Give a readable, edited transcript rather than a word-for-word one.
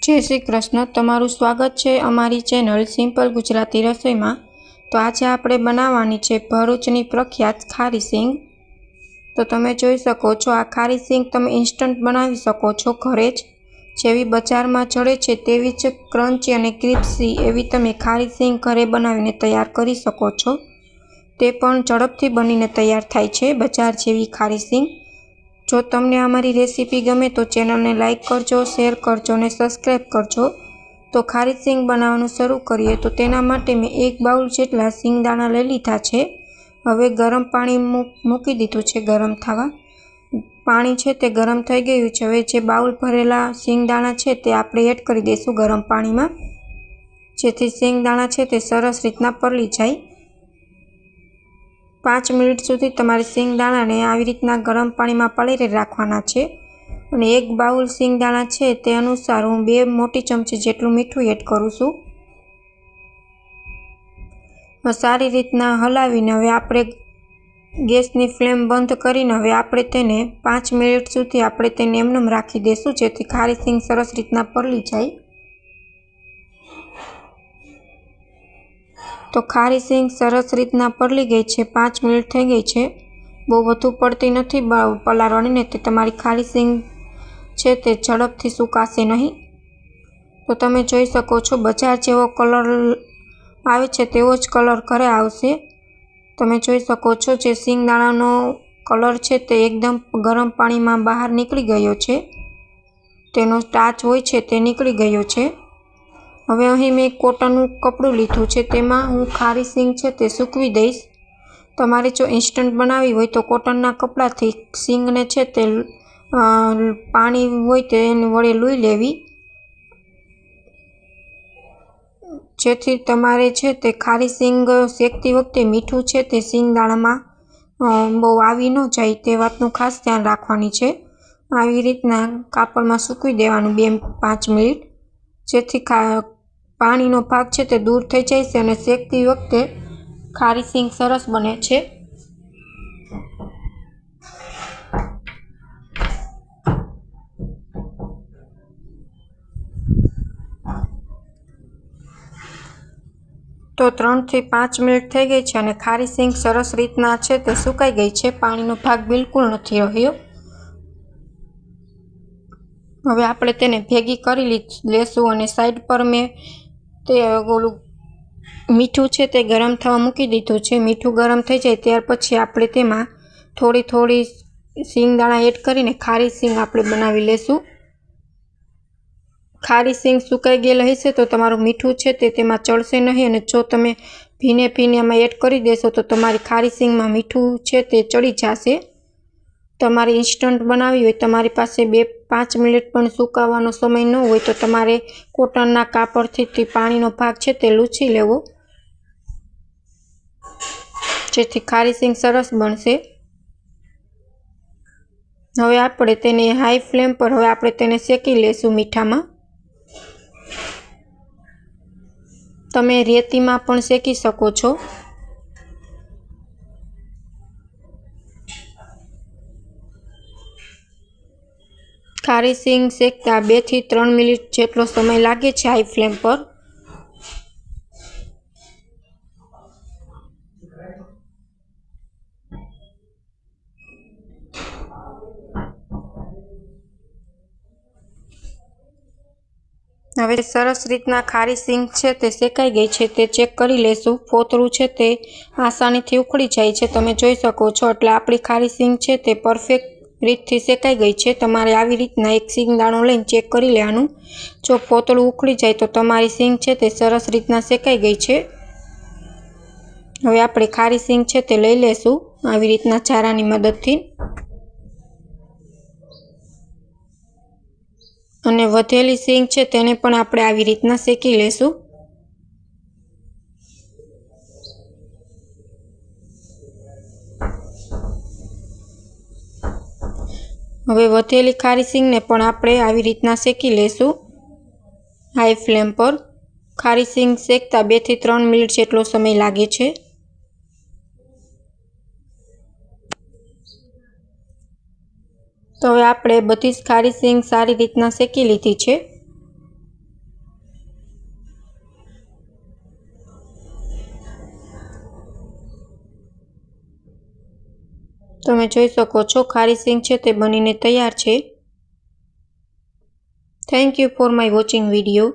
जय श्री कृष्ण। तमारुं स्वागत है अमारी चेनल सिंपल गुजराती रसोई में। तो आज आपणे बनाववानी छे भरूचनी प्रख्यात खारी सींग। तो तमे जोई शको छो आ खारी सींग तमे इंस्टंट बनावी शको छो घरे ज। जेवी बजार में जड़े छे तेवी ज क्रंची अने क्रिस्पी एवी तमे खारी सींग घरे बनावीने तैयार करी शको छो। ते पण झड़पथी बनीने तैयार थाय छे बजार जेवी खारी सींग। जो तमने अमारी रेसिपी गमे तो चेनल ने लाइक करजो, शेर करजो ने सब्सक्राइब करजो। तो खारी सींग बनाववानुं शरू करीए। तो तेना माटे मैं 1 बाउल जेटला सींगदाणा लई लीधा छे। हवे गरम पाणी मूकी दीधुं छे गरम थवा। पाणी छे ते गरम थई गयुं छे। हवे जे बाउल भरेला सींगदाणा छे ते आपणे एड करी देशुं गरम पाणीमां, जेथी सींगदाणा छे ते सरस रीतना परली जाय। 5 मिनिट सुधी तमारे सींगदाणा ने आवी रीतना गरम पाणी में पलળી राखवाना छे। अने 1 बाउल सींगदाणा छे ते अनुसार हूँ 2 मोटी चमची जेटलुं मीठुं एड करूं छुं। सारी रीतना हलावीने हवे आपणे गैसनी फ्लेम बंध करीने हवे आपणे तेने 5 मिनिट सुधी आपणे तेने एमनेम राखी देशुं, जेथी खारी सींग सरस रीतना परली जाय। तो खारी सींग सरस रीतना परली गई है। 5 मिनिट थई गई है। बहु वधु पड़ती नहीं पलाळवानी, ने ते तमारी खारी सींग छे ते झड़पथी सुकाशे नहीं। तो तमे जोई शको छो बजार जेवो कलर आवे छे तेवो ज कलर घरे आवशे। तमे जोई शको छो जे सींगदाणानो कलर छे ते एकदम गरम पाणी में बहार निकળી गयो छे। तेनो स्टार्च होय छे ते निकળી गयो छे। हवे अहीं मैं कॉटननुं कपड़ुं लीधुं छे, तेमां हूँ खारी सींग छे ते सूकवी दईश। तमारे जो इंस्टंट बनावी होय तो कॉटनना कपड़ाथी सींगने छे ते पाणी होय तेनी वडे लूई लेवी, जेथी तमारे छे ते खारी सींग शेकती वखते मीठुं छे ते सींगदाणामां बहु आवी न जाय ते वातनुं खास ध्यान राखवानी छे। आवी रीतना कापड़मां सूकवी देवानुं 2-5 मिनिट, जेथी पाणीनो भाग छे ते दूर थई जाय छे अने शेकती वखते खारी सींग सरस बने छे। तो 3 થી 5 मिनिट थई गई है अने खारी सींग सरस रीतना छे ते सुकाई गई है। पाणीनो भाग बिलकुल नथी रह्यो। हवे आपणे तेने भेगी करी लेशुं अने साइड पर मैं ते ओલું मीठुं छे ते गरम थवा मूकी दीधुं छे। मीठुं गरम थई जाय त्यार पछी आपणे तेमां थोड़ी थोड़ी सींगदाणा एड करीने खारी सींग आपणे बनावी लेशुं। खारी सींग सुकाई गेल हशे तो तमारुं मीठुं छे ते तेमां चढ़शे नहीं, अने जो तमे भीने भीने आमां एड करी देशो तो तमारी खारी सींगमां मीठुं छे ते चढ़ी जाशे। तमारे इंस्टंट बनावी होय, तमारी पासे 2-5 मिनिट पण सुकावવાનો समय न होय तो तमारे कॉटनना कापड़थी पाणीनो भाग छे ते लूछी लेवो, जेथी खारी सींग सरस बनशे। हवे आपणे तेने हाई फ्लेम पर हवे आपणे तेने शेकी लेशुं मीठामां। तमे रेतीमां पण शेकी शको छो। खारी सींग शेकता 2 થી 3 मिनिट जेटलो समय लागे छे हाई फ्लेम पर। हवे सरस रीतना खारी सींग छे ते शेकाई गई है ते चेक करी लेशुं। फोतळुं छे ते आसानीथी उखड़ी जाय छे, तमे जोई शको छो। એટલે आपणी खारी सींग छे ते परफेक्ट रीतथी शेकाई गई है। तमारे आवी रीतना एक सींगदाणो लईने चेक करी लेवानुं। जो फोतळुं उखड़ी जाय तो तमारी सींग छे ते सरस रीतना शेकाई गई है। हवे आपणे खारी सींग छे ते लई लेशुं आवी रीतना चारानी मददथी, अने वधेली सींग छे तेने पण आपणे आवी रीतना शेकी लेशुं। हवे वधेली खारी सींग ने पण आपणे आवी रीतना शेकी लेशुं हाई फ्लेम पर। खारी सींग शेकता 2 થી 3 मिनिट जेटलो समय लागे छे। तो हवे आपणे बधी ज खारी सींग सारी रीतना शेकी लीधी छे। તમે જોઈ શકો છો ખારી સિંગ છે તે બનીને તૈયાર છે. Thank you for my watching video.